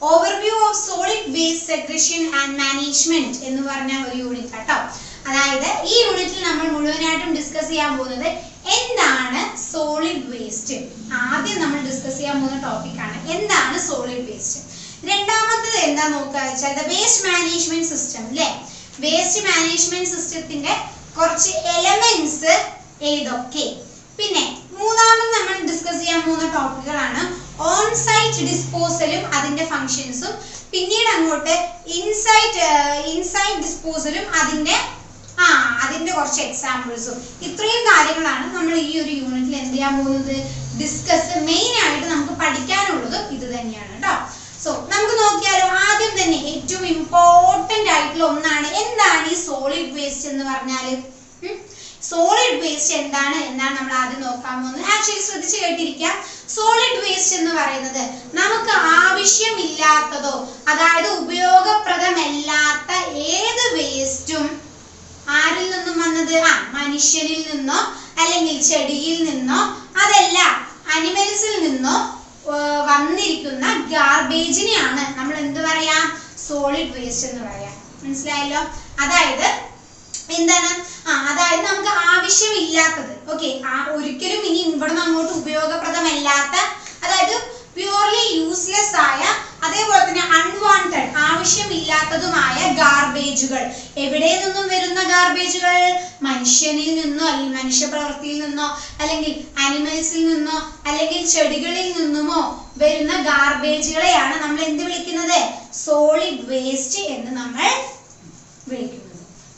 Overview of solid waste segregation and management എന്ന് പറഞ്ഞ ഒരു യൂണിറ്റ് കേട്ടോ. അതായത് ഈ യൂണിറ്റിൽ നമ്മൾ മുഴുവനായിട്ടും ഡിസ്കസ് ചെയ്യാൻ പോകുന്നത് എന്താണ് സോളിഡ് വേസ്റ്റ്. ആദ്യം നമ്മൾ ഡിസ്കസ് ചെയ്യാൻ പോകുന്ന ടോപ്പിക് ആണ് എന്താണ് സോളിഡ് വേസ്റ്റ്. രണ്ടാമത്തേത് എന്താ നോക്കുക വെച്ചാൽ ദ വേസ്റ്റ് മാനേജ്മെന്റ് സിസ്റ്റം അല്ലേ. വേസ്റ്റ് മാനേജ്മെന്റ് സിസ്റ്റത്തിന്റെ കുറച്ച് എലമെന്റ്സ് ഏതൊക്കെ. പിന്നെ മൂന്നാമത് നമ്മൾ ഡിസ്കസ് ചെയ്യാൻ പോകുന്ന ടോപ്പിക്കുകളാണ് ഓൺ സൈറ്റ് ഡിസ്പോസലും അതിന്റെ ഫങ്ഷൻസും, പിന്നീട് അങ്ങോട്ട് ഇൻസൈറ്റ് ഡിസ്പോസലും അതിന്റെ കുറച്ച് എക്സാമ്പിൾസും. ഇത്രയും കാര്യങ്ങളാണ് നമ്മൾ ഈ ഒരു യൂണിറ്റിൽ എന്ത് ചെയ്യാൻ പോകുന്നത്, ഡിസ്കസ്. മെയിൻ ആയിട്ട് നമുക്ക് പഠിക്കാനുള്ളത് ഇത് തന്നെയാണ് കേട്ടോ. സോ നമുക്ക് നോക്കിയാലോ. ആദ്യം തന്നെ ഏറ്റവും ഇമ്പോർട്ടന്റ് ആയിട്ടുള്ള ഒന്നാണ് എന്താണ് ഈ സോളിഡ് വേസ്റ്റ് എന്ന് പറഞ്ഞാല്. സോളിഡ് വേസ്റ്റ് എന്താണ് എന്നാണ് നമ്മൾ ആദ്യം നോക്കാൻ പോകുന്നത്. ആക്ച്വലി ശ്രദ്ധിച്ച് കേട്ടിരിക്കാം. സോളിഡ് വേസ്റ്റ് എന്ന് പറയുന്നത് നമുക്ക് ആവശ്യമില്ലാത്തതോ അതായത് ഉപയോഗപ്രദമല്ലാത്ത ഏത് വേസ്റ്റും ആരിൽ നിന്നും വന്നത്, മനുഷ്യനിൽ നിന്നോ അല്ലെങ്കിൽ ചെടിയിൽ നിന്നോ അതല്ല അനിമൽസിൽ നിന്നോ വന്നിരിക്കുന്ന ഗാർബേജിനെയാണ് നമ്മൾ എന്ത് പറയാ, സോളിഡ് വേസ്റ്റ് എന്ന് പറയാം. മനസ്സിലായല്ലോ. അതായത് എന്താണ്, അതായത് നമുക്ക് ആവശ്യമില്ലാത്തത്. ഓക്കെ, ഒരിക്കലും ഇനി ഇവിടുന്ന് അങ്ങോട്ട് ഉപയോഗപ്രദമല്ലാത്ത, അതായത് പ്യൂർലി യൂസ്ലെസ് ആയ, അതേപോലെ തന്നെ അൺവാണ്ടഡ് ആവശ്യമില്ലാത്തതുമായ ഗാർബേജുകൾ. എവിടെ നിന്നും വരുന്ന ഗാർബേജുകൾ, മനുഷ്യനിൽ നിന്നോ അല്ലെങ്കിൽ മനുഷ്യപ്രവൃത്തിയിൽ നിന്നോ അല്ലെങ്കിൽ അനിമൽസിൽ നിന്നോ അല്ലെങ്കിൽ ചെടികളിൽ നിന്നുമോ വരുന്ന ഗാർബേജുകളെയാണ് നമ്മൾ എന്ത് വിളിക്കുന്നത്, സോളിഡ് വേസ്റ്റ് എന്ന് നമ്മൾ വിളിക്കുന്നത്.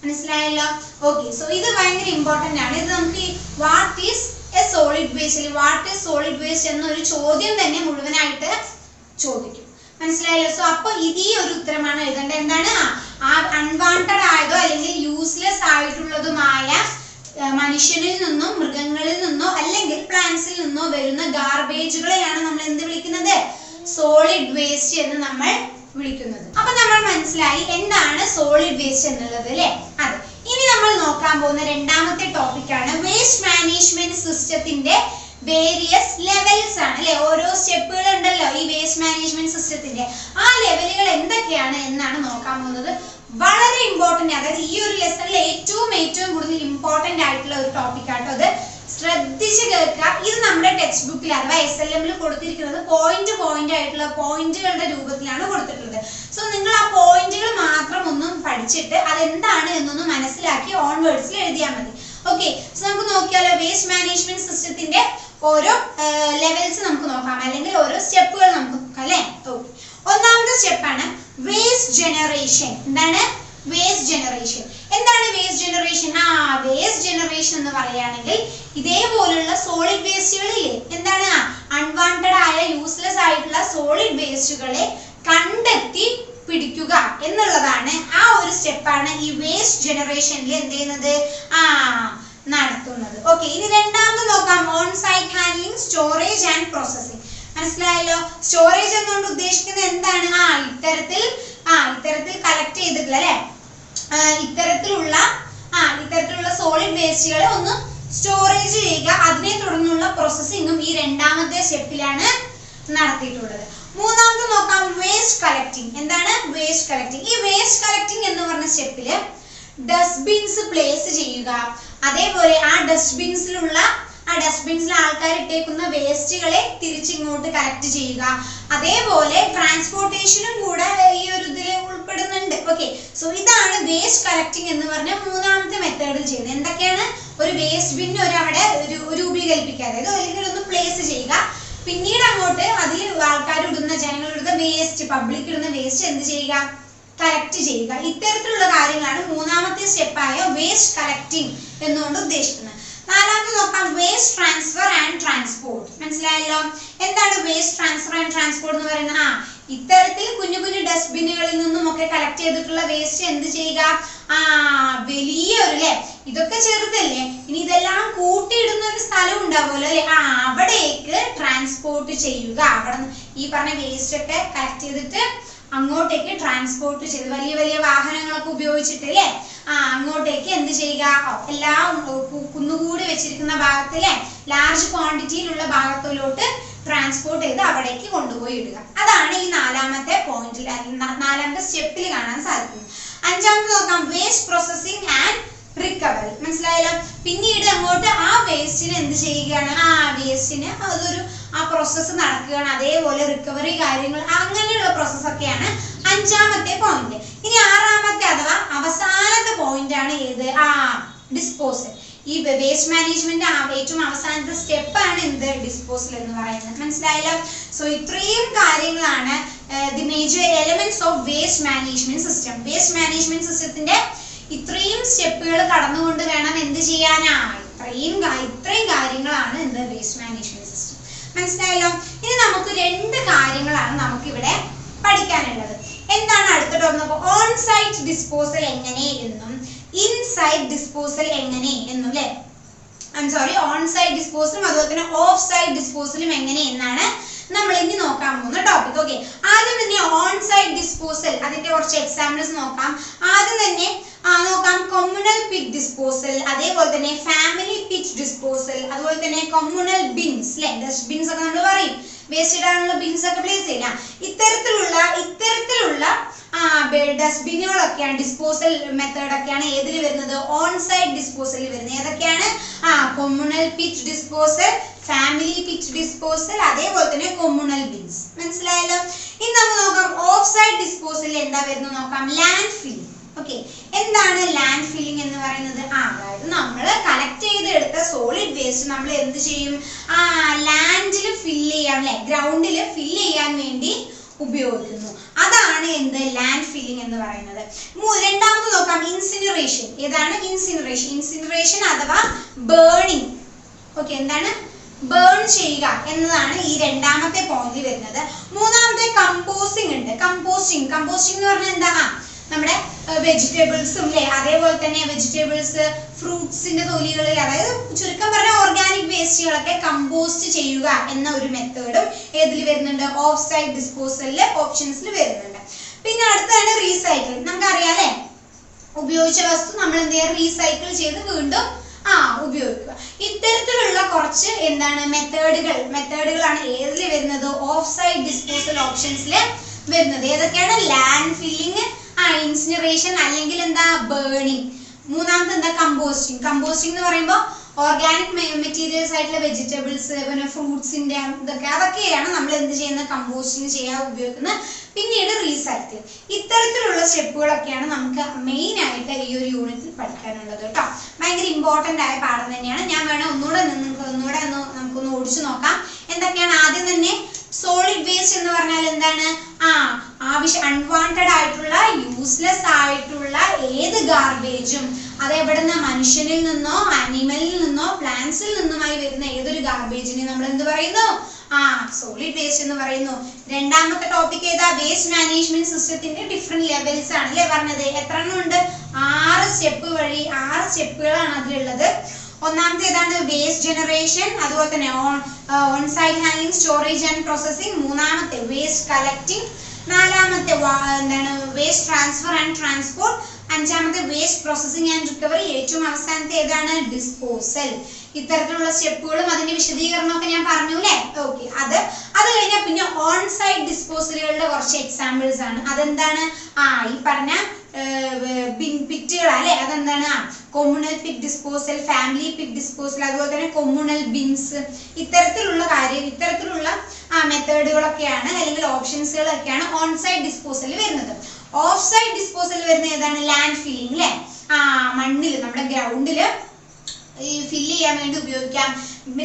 മനസ്സിലായല്ലോ. ഓക്കെ, സോ ഇത് ഭയങ്കര ഇമ്പോർട്ടന്റ് ആണ്. ഇത് നമുക്ക് what is A solid waste, what is solid waste എന്നൊരു ചോദ്യം തന്നെ മുഴുവനായിട്ട് ചോദിക്കും. മനസ്സിലായല്ലോ. സോ അപ്പൊ ഇതീ ഒരു ഉത്തരമാണ് എഴുതേണ്ടത്. എന്താണ്, അൺവാണ്ടഡ് ആയതോ അല്ലെങ്കിൽ യൂസ്ലെസ് ആയിട്ടുള്ളതുമായ മനുഷ്യനിൽ നിന്നോ മൃഗങ്ങളിൽ നിന്നോ അല്ലെങ്കിൽ പ്ലാന്റ്സിൽ നിന്നോ വരുന്ന ഗാർബേജുകളെയാണ് നമ്മൾ എന്ത് വിളിക്കുന്നത്, സോളിഡ് വേസ്റ്റ് എന്ന് നമ്മൾ വിളിക്കുന്നത്. അപ്പൊ നമ്മൾ മനസ്സിലായി എന്താണ് സോളിഡ് വേസ്റ്റ് എന്നുള്ളത് അല്ലെ. അതെ, ഇനി നമ്മൾ നോക്കാൻ പോകുന്ന രണ്ടാമത്തെ ടോപ്പിക് ആണ് വേസ്റ്റ് മാനേജ്മെന്റ് സിസ്റ്റത്തിന്റെ വേരിയസ് ലെവൽസ് ആണ് അല്ലെ. ഓരോ സ്റ്റെപ്പുകൾ ഉണ്ടല്ലോ ഈ വേസ്റ്റ് മാനേജ്മെന്റ് സിസ്റ്റത്തിന്റെ. ആ ലെവലുകൾ എന്തൊക്കെയാണ് എന്നാണ് നോക്കാൻ പോകുന്നത്. വളരെ ഇമ്പോർട്ടന്റ്, അതായത് ഈ ഒരു ലെസണിൽ ഏറ്റവും കൂടുതൽ ഇമ്പോർട്ടന്റ് ആയിട്ടുള്ള ഒരു ടോപ്പിക് ആട്ടോ അത്. ശ്രദ്ധിച്ച് കേൾക്കുക. ഇത് നമ്മുടെ ടെക്സ്റ്റ് ബുക്കിൽ അഥവാ SLM കൊടുത്തിരിക്കുന്നത് പോയിന്റ് ആയിട്ടുള്ള പോയിന്റുകളുടെ രൂപത്തിലാണ് കൊടുത്തിട്ടുള്ളത്. സോ നിങ്ങൾ ആ പോയിന്റുകൾ മാത്രം ഒന്നും പഠിച്ചിട്ട് അതെന്താണ് എന്നൊന്ന് മനസ്സിലാക്കി ഓൺവേർഡ്സിൽ എഴുതിയാൽ മതി. ഓക്കെ, സോ നമുക്ക് നോക്കിയാലോ. വേസ്റ്റ് മാനേജ്മെന്റ് സിസ്റ്റത്തിന്റെ ഓരോ ലെവൽസ് നമുക്ക് നോക്കാം, അല്ലെങ്കിൽ ഓരോ സ്റ്റെപ്പുകൾ നമുക്ക് നോക്കാം അല്ലെ. ഓക്കെ, ഒന്നാമത്തെ സ്റ്റെപ്പാണ് വേസ്റ്റ് ജനറേഷൻ. എന്താണ് വേസ്റ്റ് ജനറേഷൻ? എന്താണ് വേസ്റ്റ് ജനറേഷൻ? വേസ്റ്റ് ജനറേഷൻ എന്ന് പറയുകയാണെങ്കിൽ ഇതേപോലുള്ള സോളിഡ് വേസ്റ്റുകളില്ലേ, എന്താണ് അൺവാണ്ടഡ് ആയ യൂസ്ലെസ് ആയിട്ടുള്ള സോളിഡ് വേസ്റ്റുകളെ കണ്ടെത്തി പിടിക്കുക എന്നുള്ളതാണ്. ആ ഒരു സ്റ്റെപ്പാണ് ഈ വേസ്റ്റ് ജനറേഷനിൽ എന്ത് ചെയ്യുന്നത്, നടത്തുന്നത്. ഓക്കെ, ഇനി രണ്ടാമത് നോക്കാം. On site handling, storage and processing. മനസ്സിലായല്ലോ. സ്റ്റോറേജ് എന്നുകൊണ്ട് ഉദ്ദേശിക്കുന്നത് എന്താണ്, ഇത്തരത്തിൽ കളക്ട് ചെയ്തിട്ടുള്ള അല്ലെ, ഇത്തരത്തിലുള്ള സോളിഡ് വേസ്റ്റുകളെ ഒന്ന് സ്റ്റോറേജ് ചെയ്യുക, അതിനെ തുടർന്നുള്ള പ്രോസസ്സിംഗും ഈ രണ്ടാമത്തെ സ്റ്റെപ്പിലാണ് നടത്തിയിട്ടുള്ളത്. മൂന്നാമത് നോക്കാം വേസ്റ്റ് കളക്ടിങ്. എന്താണ് വേസ്റ്റ് കളക്ടിങ്? ഈ വേസ്റ്റ് കളക്ടിങ് എന്ന് പറഞ്ഞ സ്റ്റെപ്പില് ഡസ്റ്റ്ബിൻസ് പ്ലേസ് ചെയ്യുക, അതേപോലെ ആ ഡസ്റ്റ്ബിൻസിൽ ആൾക്കാർ ഇട്ടേക്കുന്ന വേസ്റ്റുകളെ തിരിച്ചിങ്ങോട്ട് കളക്ട് ചെയ്യുക, അതേപോലെ ട്രാൻസ്പോർട്ടേഷനും കൂടെ ഈ ഒരു ഇതിൽ ഉൾപ്പെടുന്നുണ്ട്. ഓക്കെ, സോ ഇതാണ് വേസ്റ്റ് കളക്ടിങ് എന്ന് പറഞ്ഞ മൂന്നാമത്തെ മെത്തേഡിൽ ചെയ്യുന്നത്. എന്തൊക്കെയാണ്, ഒരു വേസ്റ്റ് ബിൻ അവിടെ രൂപീകരിപ്പിക്കുക, അതായത് അല്ലെങ്കിൽ ഒന്ന് പ്ലേസ് ചെയ്യുക, പിന്നീട് അങ്ങോട്ട് അതിൽ ആൾക്കാർ ഇടുന്ന, ജനങ്ങൾ ഇടുന്ന വേസ്റ്റ്, പബ്ലിക് ഇടുന്ന വേസ്റ്റ് എന്ത് ചെയ്യുക, കളക്ട് ചെയ്യുക. ഇത്തരത്തിലുള്ള കാര്യങ്ങളാണ് മൂന്നാമത്തെ സ്റ്റെപ്പായ വേസ്റ്റ് കളക്ടിങ് എന്നുകൊണ്ട് ഉദ്ദേശിക്കുന്നത്. നാലാമത്തെ നോക്കാം, വേസ്റ്റ് ട്രാൻസ്ഫർ ആൻഡ് ട്രാൻസ്പോർട്ട്. മനസ്സിലായല്ലോ എന്താണ് വേസ്റ്റ് ട്രാൻസ്ഫർ ആൻഡ് ട്രാൻസ്പോർട്ട് എന്ന് പറയുന്നത്? ഇത്തരത്തിൽ കുഞ്ഞു കുഞ്ഞു ഡസ്റ്റ്ബിനുകളിൽ നിന്നും ഒക്കെ കളക്ട് ചെയ്തിട്ടുള്ള വേസ്റ്റ് എന്ത് ചെയ്യുക, വലിയൊരു അല്ലെ, ഇതൊക്കെ ചെറുതല്ലേ, ഇനി ഇതെല്ലാം കൂട്ടിയിടുന്ന ഒരു സ്ഥലം ഉണ്ടാവുമല്ലോ അല്ലെ, അവിടേക്ക് ട്രാൻസ്പോർട്ട് ചെയ്യുക. അവിടെ ഈ പറഞ്ഞ വേസ്റ്റ് ഒക്കെ കളക്ട് ചെയ്തിട്ട് അങ്ങോട്ടേക്ക് ട്രാൻസ്പോർട്ട് ചെയ്ത് വലിയ വലിയ വാഹനങ്ങളൊക്കെ ഉപയോഗിച്ചിട്ട് അല്ലേ അങ്ങോട്ടേക്ക് എന്ത് ചെയ്യുക, എല്ലാം കുന്നുകൂടി വെച്ചിരിക്കുന്ന ഭാഗത്തിലെ ലാർജ് ക്വാണ്ടിറ്റിയിലുള്ള ഭാഗത്തിലോട്ട് ട്രാൻസ്പോർട്ട് ചെയ്ത് അവിടേക്ക് കൊണ്ടുപോയി ഇടുക. അതാണ് ഈ നാലാമത്തെ പോയിന്റിൽ, നാലാമത്തെ സ്റ്റെപ്പിൽ കാണാൻ സാധിക്കുന്നത്. അഞ്ചാമത്തെ നോക്കാം, വേസ്റ്റ് പ്രോസസിംഗ് ആൻഡ് റിക്കവറി. മനസ്സിലായല്ലോ. പിന്നീട് അങ്ങോട്ട് ആ വേസ്റ്റിന് എന്ത് ചെയ്യുകയാണ്, വേസ്റ്റിന് അതൊരു പ്രോസസ്സ് നടക്കുകയാണ്. അതേപോലെ റിക്കവറി കാര്യങ്ങൾ അങ്ങനെയുള്ള പ്രോസസ്സൊക്കെയാണ് അഞ്ചാമത്തെ പോയിന്റ്. ഇനി ആറാമത്തെ അഥവാ അവസാനത്തെ പോയിന്റ് ആണ് ഏത്, ഡിസ്പോസൽ. ഈ വേസ്റ്റ് മാനേജ്മെന്റ് ഏറ്റവും അവസാനത്തെ സ്റ്റെപ്പാണ് എന്ത്, ഡിസ്പോസൽ എന്ന് പറയുന്നത്. മനസ്സിലായല്ലോ. സോ ഇത്രയും കാര്യങ്ങളാണ് the major elements of waste management system. Waste management സിസ്റ്റത്തിന്റെ ഇത്രയും സ്റ്റെപ്പുകൾ കടന്നുകൊണ്ട് വേണം എന്ത് ചെയ്യാനാ, ഇത്രയും കാര്യങ്ങളാണ് എന്ത് വേസ്റ്റ് മാനേജ്മെന്റ് സിസ്റ്റം. മനസ്സിലായല്ലോ. ഇനി നമുക്ക് രണ്ട് കാര്യങ്ങളാണ് നമുക്കിവിടെ പഠിക്കാനുള്ളത്. എന്താണ് അടുത്ത ടോപ്പിക്, ഓൺ സൈറ്റ് ഡിസ്പോസൽ എങ്ങനെ എന്നും ഇൻസൈഡ് ഡിസ്പോസൽ എങ്ങനെ എന്നും അല്ലെ, ഓൺ സൈറ്റ് ഡിസ്പോസലും അതുപോലെ തന്നെ ഓഫ് സൈറ്റ് ഡിസ്പോസലും എങ്ങനെ എന്നാണ് നമ്മൾ ഇനി നോക്കാൻ പോകുന്ന ടോപ്പിക്. ഓക്കെ, ആദ്യം തന്നെ ഓൺ സൈറ്റ് ഡിസ്പോസൽ, അതിന്റെ കുറച്ച് എക്സാമ്പിൾസ് നോക്കാം. ആദ്യം തന്നെ നോക്കാം കൊമ്മുണൽ പിറ്റ് ഡിസ്പോസൽ, അതേപോലെ തന്നെ ഫാമിലി പിറ്റ് ഡിസ്പോസൽ, അതുപോലെ തന്നെ കൊമ്മുണൽ ബിൻസ് അല്ലെ, ഡസ്റ്റ് ബിൻസ് ഒക്കെ നമ്മൾ പറയും, വേസ്റ്റ് ഇടാനുള്ള ബിൻസ് ഒക്കെ പ്ലേസ് ചെയ്യാം. ഇത്തരത്തിലുള്ള ഡസ്റ്റ്ബിനുകളൊക്കെയാണ്, ഡിസ്പോസൽ മെത്തേഡ് ഒക്കെയാണ് ഏതിൽ വരുന്നത്, ഓൺ സൈറ്റ് ഡിസ്പോസലിൽ വരുന്നത്. ഏതൊക്കെയാണ്, communal pit disposal, family pit disposal, അതേപോലെ തന്നെ കൊമ്മുണൽ ബിൻസ്. മനസ്സിലായല്ലോ. ഇനി നമുക്ക് നോക്കാം ഓഫ് സൈറ്റ് ഡിസ്പോസലിൽ എന്താ വരുന്നത് നോക്കാം, ലാൻഡ് ഫില്ലിംഗ്. ഓക്കെ, എന്താണ് ലാൻഡ് ഫില്ലിംഗ് എന്ന് പറയുന്നത്? അതായത് നമ്മൾ കളക്ട് ചെയ്തെടുത്ത സോളിഡ് വേസ്റ്റ് നമ്മൾ എന്ത് ചെയ്യും, ലാൻഡിൽ ഫില്ല് ചെയ്യാൻ അല്ലെ, ഗ്രൗണ്ടിൽ ഫില്ല് ചെയ്യാൻ വേണ്ടി ഉപയോഗിക്കുന്നു. അതാണ് എന്ത്, ലാൻഡ് ഫില്ലിംഗ് എന്ന് പറയുന്നത്. രണ്ടാമത് നോക്കാം ഇൻസിനറേഷൻ. ഏതാണ് ഇൻസിനറേഷൻ? ഇൻസിനറേഷൻ അഥവാ ബേണിംഗ്. ഓക്കെ, എന്താണ് ബേൺ ചെയ്യുക എന്നതാണ് ഈ രണ്ടാമത്തെ പോയിന്റിൽ വരുന്നത്. മൂന്നാമത്തെ കമ്പോസിംഗ് ഉണ്ട്. കമ്പോസ്റ്റിംഗ് എന്ന് പറഞ്ഞാൽ എന്താ, നമ്മുടെ വെജിറ്റബിൾസും അല്ലെ, അതേപോലെ തന്നെ വെജിറ്റബിൾസ്, ഫ്രൂട്ട്സിന്റെ തൊലികളിൽ, അതായത് ചുരുക്കം പറഞ്ഞ ഓർഗാനിക് വേസ്റ്റുകളൊക്കെ കമ്പോസ്റ്റ് ചെയ്യുക എന്ന ഒരു മെത്തേഡും ഏതിൽ വരുന്നുണ്ട്, ഓഫ് സൈറ്റ് ഡിസ്പോസലിലെ ഓപ്ഷൻസിൽ വരുന്നുണ്ട്. പിന്നെ അടുത്താണ് റീസൈക്കിൾ. നമുക്കറിയാം അല്ലെ, ഉപയോഗിച്ച വസ്തു നമ്മൾ എന്ത് ചെയ്യുക, റീസൈക്കിൾ ചെയ്ത് വീണ്ടും ഉപയോഗിക്കുക. ഇത്തരത്തിലുള്ള കുറച്ച് എന്താണ് മെത്തേഡുകളാണ് ഏതിൽ വരുന്നത്, ഓഫ് സൈറ്റ് ഡിസ്പോസൽ ഓപ്ഷൻസിൽ വരുന്നത്. ഏതൊക്കെയാണ്, ലാൻഡ് ഫില്ലിംഗ്, ഇൻസിനറേഷൻ അല്ലെങ്കിൽ എന്താ ബേണിംഗ്. മൂന്നാമത്തെ എന്താ, കമ്പോസ്റ്റിംഗ്. കമ്പോസ്റ്റിംഗ് എന്ന് പറയുമ്പോൾ ഓർഗാനിക് മെറ്റീരിയൽസ് ആയിട്ടുള്ള വെജിറ്റബിൾസ്, പിന്നെ ഫ്രൂട്ട്സിന്റെ അതൊക്കെയാണ് നമ്മൾ എന്ത് ചെയ്യുന്നത്, കമ്പോസ്റ്റിംഗ് ചെയ്യാൻ ഉപയോഗിക്കുന്നത്. പിന്നീട് റീസൈക്കിൾ. ഇത്തരത്തിലുള്ള സ്റ്റെപ്പുകളൊക്കെയാണ് നമുക്ക് മെയിൻ ആയിട്ട് ഈ ഒരു യൂണിറ്റിൽ പഠിക്കാനുള്ളത് കേട്ടോ. ഭയങ്കര ഇമ്പോർട്ടന്റ് ആയ പാഠം തന്നെയാണ്. ഞാൻ വേണം ഒന്നുകൂടെ നമുക്കൊന്ന് ഓടിച്ചു നോക്കാം. എന്തൊക്കെയാണ്? ആദ്യം തന്നെ സോളിഡ് വേസ്റ്റ് എന്ന് പറഞ്ഞാൽ എന്താണ്, അൺവാണ്ടഡ് ആയിട്ടുള്ള യൂസ്ലെസ് ആയിട്ടുള്ള ഏത് ഗാർബേജും, അത് എവിടുന്ന മനുഷ്യനിൽ നിന്നോ ആനിമലിൽ നിന്നോ പ്ലാന്റ്സിൽ നിന്നുമായി വരുന്ന ഏതൊരു ഗാർബേജിനെ നമ്മൾ എന്ത് പറയുന്നു, സോളിഡ് വേസ്റ്റ് എന്ന് പറയുന്നു. രണ്ടാമത്തെ ടോപ്പിക് ഏതാ, വേസ്റ്റ് മാനേജ്മെന്റ് സിസ്റ്റത്തിന്റെ ഡിഫറെന്റ് ലെവൽസ് ആണ് അല്ലെ പറഞ്ഞത്. എത്ര എണ്ണം ഉണ്ട്, 6 സ്റ്റെപ്പുകളാണ് അതിലുള്ളത്. ഒന്നാമത്തെ ഏതാണ്, വേസ്റ്റ് ജനറേഷൻ, അതുപോലെ തന്നെ on site handling, storage and processing. മൂന്നാമത്തെ വേസ്റ്റ് കളക്ടിംഗ്. നാലാമത്തെ എന്താണ്, വേസ്റ്റ് ട്രാൻസ്ഫർ ആൻഡ് ട്രാൻസ്പോർട്ട്. അഞ്ചാമത്തെ വേസ്റ്റ് പ്രോസസിംഗ് ആൻഡ് റിക്കവറി. ഏറ്റവും അവസാനത്തെ ഏതാണ്, ഡിസ്പോസൽ. ഇത്തരത്തിലുള്ള സ്റ്റെപ്പുകളും അതിന്റെ വിശദീകരണമൊക്കെ ഞാൻ പറഞ്ഞു അല്ലേ. ഓക്കെ, അത് കഴിഞ്ഞാൽ പിന്നെ ഓൺ സൈറ്റ് ഡിസ്പോസലുകളുടെ കുറച്ച് എക്സാമ്പിൾസ് ആണ്. അതെന്താണ്, ഈ പറഞ്ഞ പിറ്റുകൾ അല്ലെ, അതെന്താണ്, communal pit disposal, family pit disposal, അതുപോലെ തന്നെ കൊമ്മുണൽ ബിൻസ്. ഇത്തരത്തിലുള്ള മെത്തേഡുകളൊക്കെയാണ് അല്ലെങ്കിൽ ഓപ്ഷൻസുകളൊക്കെയാണ് ഓൺ സൈറ്റ് ഡിസ്പോസൽ വരുന്നത്. ഓഫ് സൈറ്റ് ഡിസ്പോസൽ വരുന്ന ഏതാണ്, ലാൻഡ് ഫില്ലിംഗ് അല്ലെ, മണ്ണിൽ നമ്മുടെ ഗ്രൗണ്ടില് ഫില്ല് ചെയ്യാൻ വേണ്ടി ഉപയോഗിക്കാം.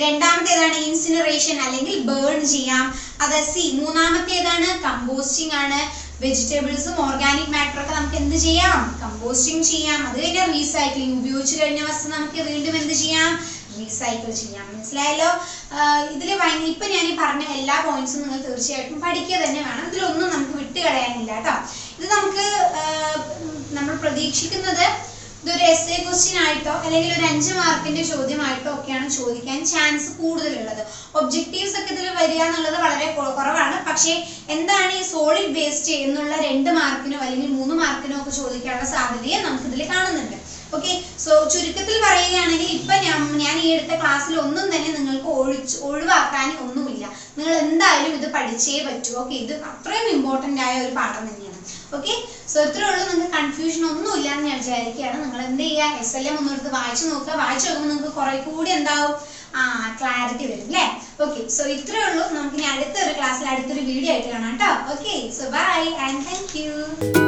രണ്ടാമത്തേതാണ് ഇൻസിനറേഷൻ അല്ലെങ്കിൽ ബേൺ ചെയ്യാം. അത് സി. മൂന്നാമത്തേതാണ് കമ്പോസ്റ്റിംഗ് ആണ്. വെജിറ്റബിൾസും ഓർഗാനിക് മാറ്റർ ഒക്കെ നമുക്ക് എന്ത് ചെയ്യാം? കമ്പോസ്റ്റിംഗ് ചെയ്യാം. അത് കഴിഞ്ഞാൽ റീസൈക്ലിംഗ്, ഉപയോഗിച്ച് കഴിഞ്ഞ വസ്തു നമുക്ക് വീണ്ടും എന്ത് ചെയ്യാം? റീസൈക്കിൾ ചെയ്യാം. മനസ്സിലായല്ലോ? ഇതിൽ ഇപ്പൊ ഞാൻ ഈ പറഞ്ഞ എല്ലാ പോയിന്റ്സും നിങ്ങൾ തീർച്ചയായിട്ടും പഠിക്കുക തന്നെ വേണം. ഇതിലൊന്നും നമുക്ക് വിട്ടുകളയാനില്ല കേട്ടോ. ഇത് നമുക്ക് നമ്മൾ പ്രതീക്ഷിക്കുന്നത് ഇതൊരു എസ്സേ ക്വസ്റ്റ്യൻ ആയിട്ടോ അല്ലെങ്കിൽ ഒരു 5 മാർക്കിന്റെ ചോദ്യമായിട്ടോ ഒക്കെയാണ് ചോദിക്കാൻ ചാൻസ് കൂടുതലുള്ളത്. ഒബ്ജക്റ്റീവ്സ് ഒക്കെ ഇതിൽ വരിക എന്നുള്ളത് വളരെ കുറവാണ്. പക്ഷേ എന്താണ് ഈ സോളിഡ് വേസ്റ്റ് എന്നുള്ള 2 മാർക്കിനോ അല്ലെങ്കിൽ 3 മാർക്കിനോ ഒക്കെ ചോദിക്കാനുള്ള സാധ്യതയെ നമുക്ക് ഇതിൽ കാണുന്നുണ്ട്. ഓക്കെ, സോ ചുരുക്കത്തിൽ പറയുകയാണെങ്കിൽ ഇപ്പൊ ഞാൻ ഈ എടുത്ത ക്ലാസ്സിൽ ഒന്നും തന്നെ നിങ്ങൾക്ക് ഒഴിവാക്കാൻ ഒന്നുമില്ല. നിങ്ങൾ എന്തായാലും ഇത് പഠിച്ചേ പറ്റൂ. ഓക്കെ, ഇത് അത്രയും ഇമ്പോർട്ടന്റ് ആയ ഒരു പാഠം തന്നെയാണ്. ഓക്കെ, സോ ഇത്രേ ഉള്ളൂ. നിങ്ങൾക്ക് കൺഫ്യൂഷൻ ഒന്നും ഇല്ലാന്ന് ഞാൻ വിചാരിക്കുകയാണ്. നിങ്ങൾ എന്ത് ചെയ്യുക? SLM ഒന്നെടുത്ത് വായിച്ചു നോക്കുക. വായിച്ചു നോക്കുമ്പോൾ നിങ്ങൾക്ക് കുറെ കൂടി എന്താവും? ക്ലാരിറ്റി വരും അല്ലേ? ഓക്കെ, സോ ഇത്രേ ഉള്ളൂ. നമുക്ക് ഇനി അടുത്തൊരു ക്ലാസ്സിൽ അടുത്തൊരു വീഡിയോ ആയിട്ട് കാണാം കേട്ടോ. Okay, so bye and thank U.